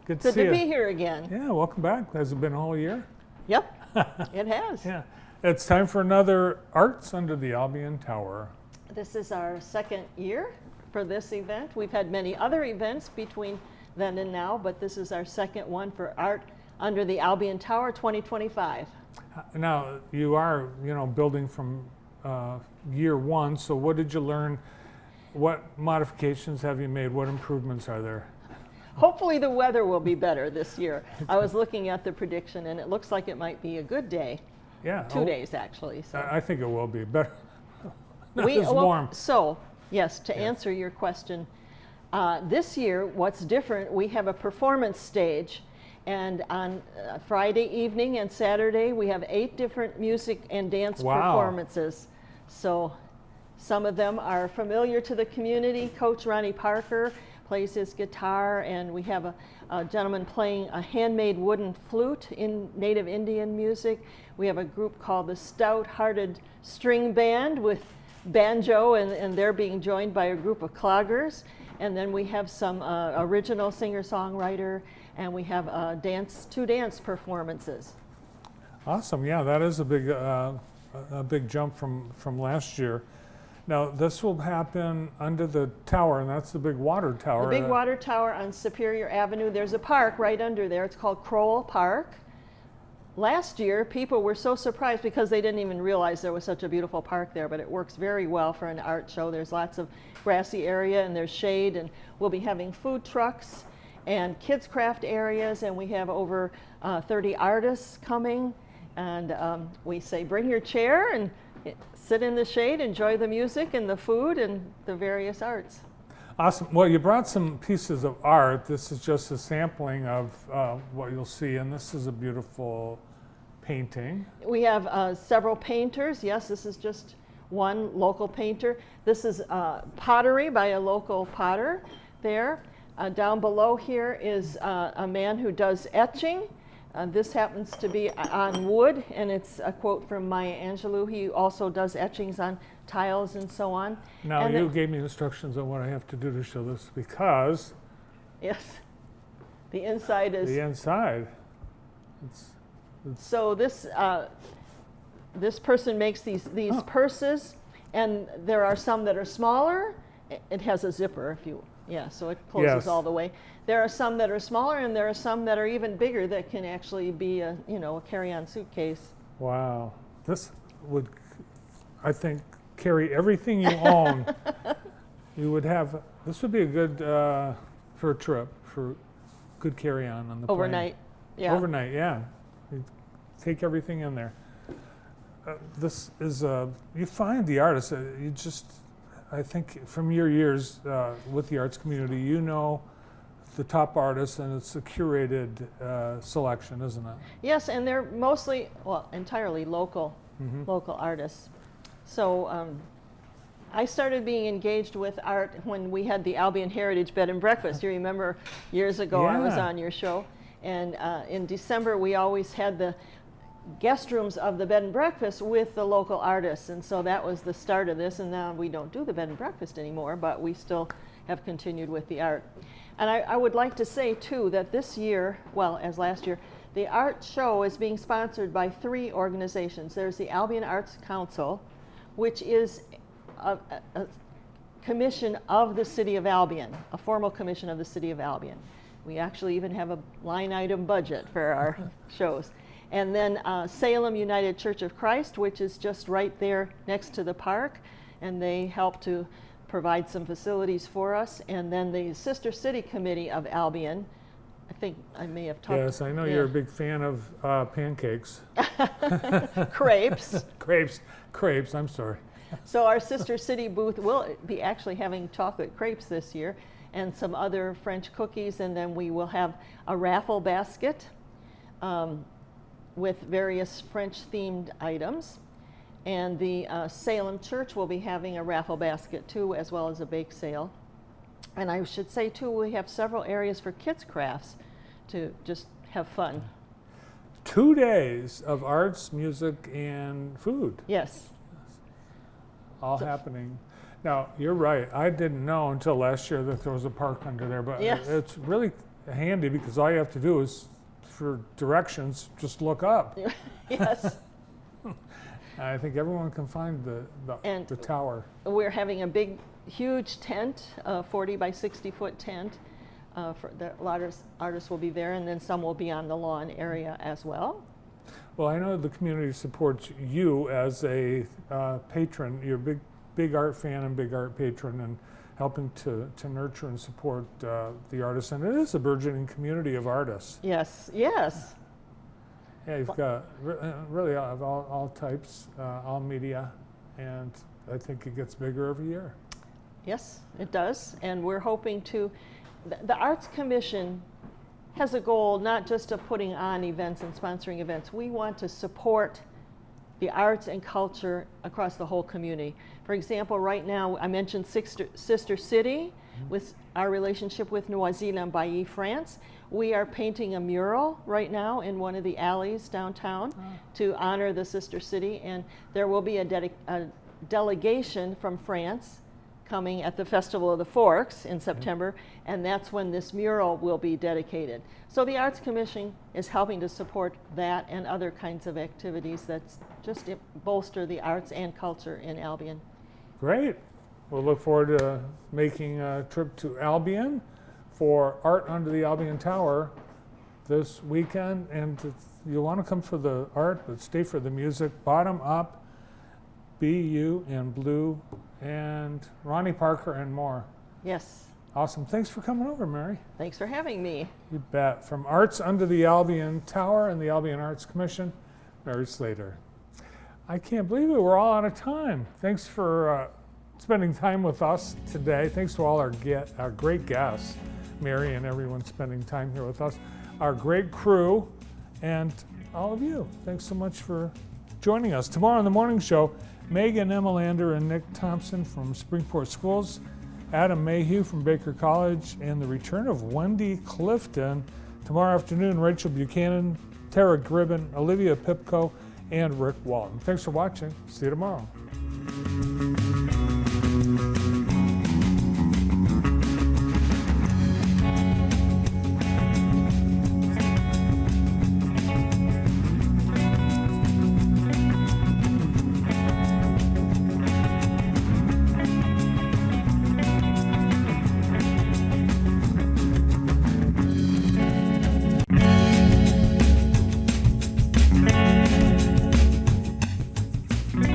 Good to see you. be here again. Yeah, welcome back. Has it been a whole year? Yep, it has. Yeah. It's time for another Arts Under the Albion Tower. This is our second year for this event. We've had many other events between then and now, but this is our second one for Art Under the Albion Tower 2025. Now, you are, building from year one, so what did you learn? What modifications have you made? What improvements are there? Hopefully the weather will be better this year. I was looking at the prediction and it looks like it might be a good day. Yeah. 2 days actually. So. I think it will be better. Not as warm. So, yes, to answer your question, this year what's different, we have a performance stage, and on Friday evening and Saturday we have 8 different music and dance performances. So some of them are familiar to the community. Coach Ronnie Parker plays his guitar, and we have a gentleman playing a handmade wooden flute in native Indian music. We have a group called the Stout-Hearted String Band with banjo, and they're being joined by a group of cloggers. And then we have some original singer-songwriter, and we have 2 dance performances. Awesome. Yeah, that is a big jump from last year. Now, this will happen under the tower, and that's the big water tower. The big water tower on Superior Avenue. There's a park right under there. It's called Crowell Park. Last year, people were so surprised because they didn't even realize there was such a beautiful park there, but it works very well for an art show. There's lots of grassy area, and there's shade, and we'll be having food trucks and kids craft areas, and we have over 30 artists coming. And we say, bring your chair and sit in the shade, enjoy the music and the food and the various arts. Awesome. Well, you brought some pieces of art. This is just a sampling of what you'll see, and this is a beautiful painting. We have several painters. Yes, this is just one local painter. This is pottery by a local potter there. Down below here is a man who does etching. This happens to be on wood, and it's a quote from Maya Angelou. He also does etchings on tiles and so on. Now, and you gave me instructions on what I have to do to show this, because... Yes, the inside is... The inside. So this person makes these purses, and there are some that are smaller. It has a zipper, so it closes all the way. There are some that are smaller, and there are some that are even bigger that can actually be a carry-on suitcase. Wow, this would, I think, carry everything you own. You would have, this would be a good for a trip, for good carry-on on the overnight. Plane. Yeah. Overnight, yeah. You take everything in there. This is you find the artists. I think from your years with the arts community, the top artists, and it's a curated selection, isn't it? Yes, and they're mostly, entirely local artists. So I started being engaged with art when we had the Albion Heritage Bed and Breakfast. You remember years ago I was on your show, and in December we always had the guest rooms of the bed and breakfast with the local artists, and so that was the start of this. And now we don't do the bed and breakfast anymore, but we still have continued with the art. And I would like to say too that this year, as last year, the art show is being sponsored by 3 organizations. There's the Albion Arts Council, which is a commission of the City of Albion, a formal commission of the City of Albion. We actually even have a line item budget for our shows. And then Salem United Church of Christ, which is just right there next to the park, and they help to provide some facilities for us. And then the Sister City Committee of Albion. I think I may have talked. Yes, I know you're a big fan of pancakes. Crepes. Crepes, I'm sorry. So our Sister City booth will be actually having chocolate crepes this year and some other French cookies, and then we will have a raffle basket with various French-themed items. And the Salem Church will be having a raffle basket too, as well as a bake sale. And I should say too, we have several areas for kids crafts to just have fun. 2 days of arts, music, and food. Yes. All happening. Now, you're right. I didn't know until last year that there was a park under there, but yes. it's really, handy because all you have to do is, for directions, just look up. Yes. I think everyone can find the tower. We're having a big, huge tent, 40 by 60 foot tent. For the artists will be there, and then some will be on the lawn area as well. Well, I know the community supports you as a patron. You're a big art fan and big art patron, and helping to nurture and support the artists. And it is a burgeoning community of artists. Yes, yes. Yeah, you've got really of all types, all media, and I think it gets bigger every year. Yes, it does. And we're hoping to, the Arts Commission has a goal not just of putting on events and sponsoring events. We want to support the arts and culture across the whole community. For example, right now, I mentioned Sister City with our relationship with Noisy-le-Bailly, France. We are painting a mural right now in one of the alleys downtown to honor the Sister City, and there will be a delegation from France coming at the Festival of the Forks in September, and that's when this mural will be dedicated. So the Arts Commission is helping to support that and other kinds of activities that just bolster the arts and culture in Albion. Great. We'll look forward to making a trip to Albion for Art Under the Albion Tower this weekend. And you'll want to come for the art, but stay for the music. Bottom Up, BU and Blue, and Ronnie Parker and more. Yes. Awesome. Thanks for coming over, Mary. Thanks for having me. You bet. From Arts Under the Albion Tower and the Albion Arts Commission, Mary Slater. I can't believe it. We're all out of time. Thanks for spending time with us today. Thanks to all our great guests, Mary and everyone spending time here with us, our great crew, and all of you. Thanks so much for joining us. Tomorrow on the morning show, Megan Emmelander and Nick Thompson from Springport Schools, Adam Mayhew from Baker College, and the return of Wendy Clifton. Tomorrow afternoon, Rachel Buchanan, Tara Gribben, Olivia Pipko, and Rick Walton. Thanks for watching. See you tomorrow.